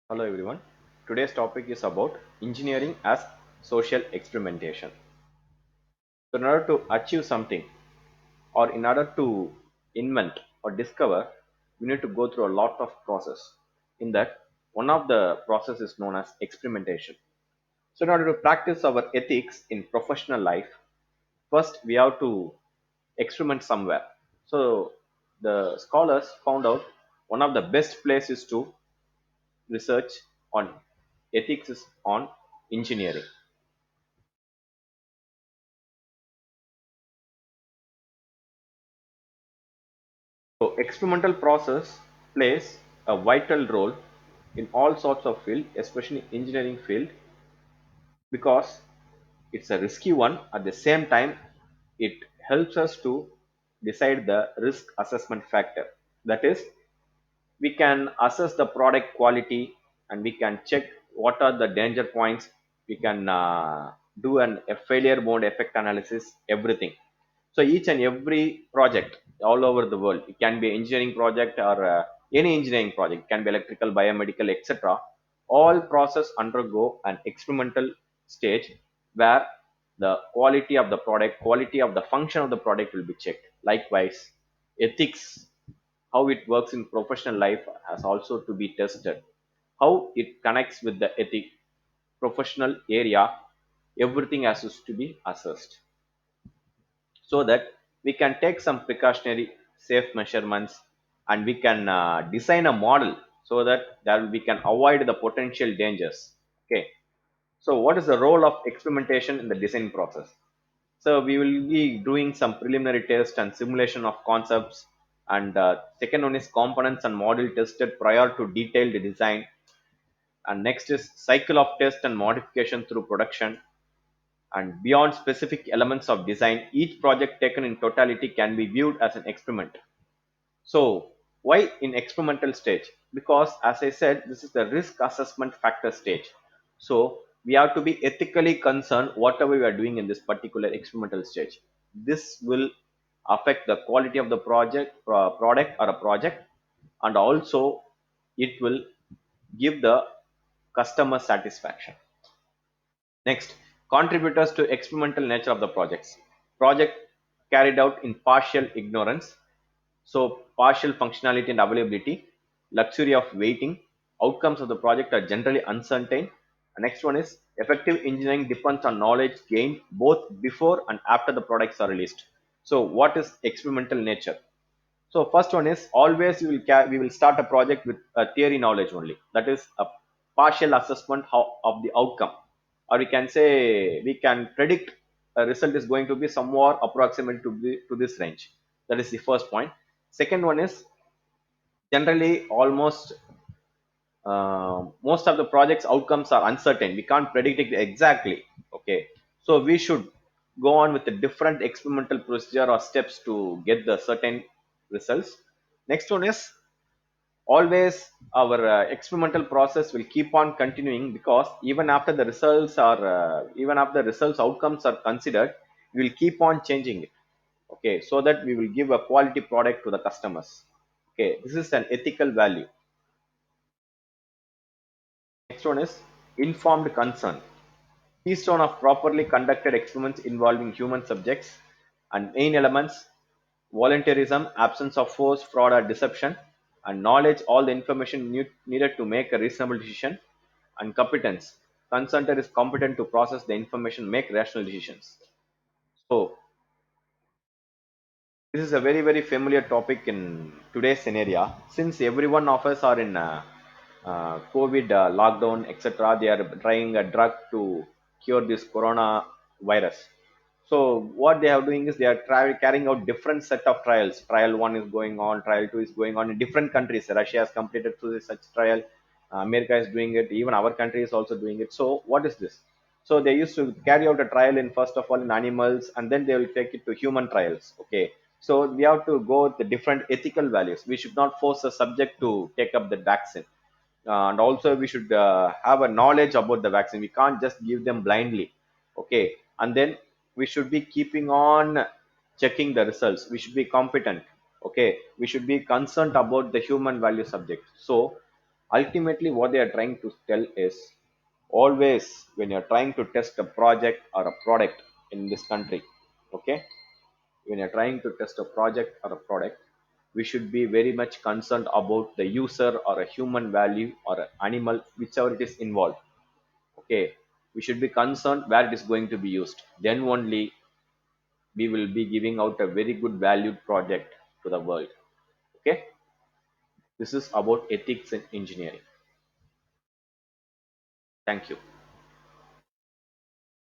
Hello everyone. Today's topic is about engineering as social experimentation. So in order to achieve something or in order to invent or discover, we need to go through a lot of process. In that, one of the process is known as experimentation. So in order to practice our ethics in professional life, first we have to experiment somewhere. So the scholars found out one of the best places to research on ethics is on engineering. So experimental process plays a vital role in all sorts of field, especially engineering field, because it's a risky one. At the same time, it helps us to decide the risk assessment factor. That is, we can assess the product quality and we can check what are the danger points. We can do a failure mode effect analysis, everything. So each and every project all over the world, it can be engineering project or any engineering project, it can be electrical, biomedical, etc. All process undergo an experimental stage where the quality of the product, quality of the function of the product will be checked. Likewise, ethics, how it works in professional life has also to be tested. How it connects with the ethic professional area, everything has to be assessed so that we can take some precautionary safe measurements and we can design a model so that we can avoid the potential dangers. Okay, so what is the role of experimentation in the design process? So we will be doing some preliminary test and simulation of concepts, and second one is components and model tested prior to detailed design, and next is cycle of test and modification through production. And beyond specific elements of design, each project taken in totality can be viewed as an experiment. So, why in experimental stage? Because, as I said, this is the risk assessment factor stage. So, we have to be ethically concerned whatever we are doing in this particular experimental stage. This will affect the quality of the product or a project, and also it will give the customer satisfaction. Next, contributors to experimental nature of the projects. Project carried out in partial ignorance, so partial functionality and availability, luxury of waiting, outcomes of the project are generally uncertain. The next one is effective engineering depends on knowledge gained both before and after the products are released. So what is experimental nature? So first one is always we will start a project with a theory knowledge only. That is a partial assessment of the outcome, or we can say we can predict a result is going to be somewhat approximate to this range. That is the first point. Second one is generally almost most of the project's outcomes are uncertain. We can't predict it exactly. Okay, so we should go on with a different experimental procedure or steps to get the certain results. Next one is always our experimental process will keep on continuing, because even after the results are even after the results outcomes are considered, we will keep on changing it. Okay, so that we will give a quality product to the customers. Okay, this is an ethical value. Next one is informed consent. Keystone of properly conducted experiments involving human subjects, and main elements: voluntarism, absence of force, fraud, or deception, and knowledge, all the information needed to make a reasonable decision, and competence. Consultant is competent to process the information, make rational decisions. So, this is a very familiar topic in today's scenario, since every one of us are in COVID lockdown, etc. They are trying a drug to cure this corona virus. So what they are doing is they are carrying out different set of trials. Trial one is going on, trial two is going on in different countries. Russia has completed through such trial. America is doing it. Even our country is also doing it. So what is this? So they used to carry out a trial in first of all in animals, and then they will take it to human trials. Okay. So we have to go with the different ethical values. We should not force a subject to take up the vaccine, and also we should have a knowledge about the vaccine. We can't just give them blindly. Okay, and then we should be keeping on checking the results. We should be competent. Okay, we should be concerned about the human value subject. So Ultimately, what they are trying to tell is always when you're trying to test a project or a product in this country, okay, when you're trying to test a project or a product, we should be very much concerned about the user or a human value or an animal, whichever it is involved. Okay, we should be concerned where it is going to be used. Then only we will be giving out a very good valued project to the world. Okay, this is about ethics in engineering. Thank you.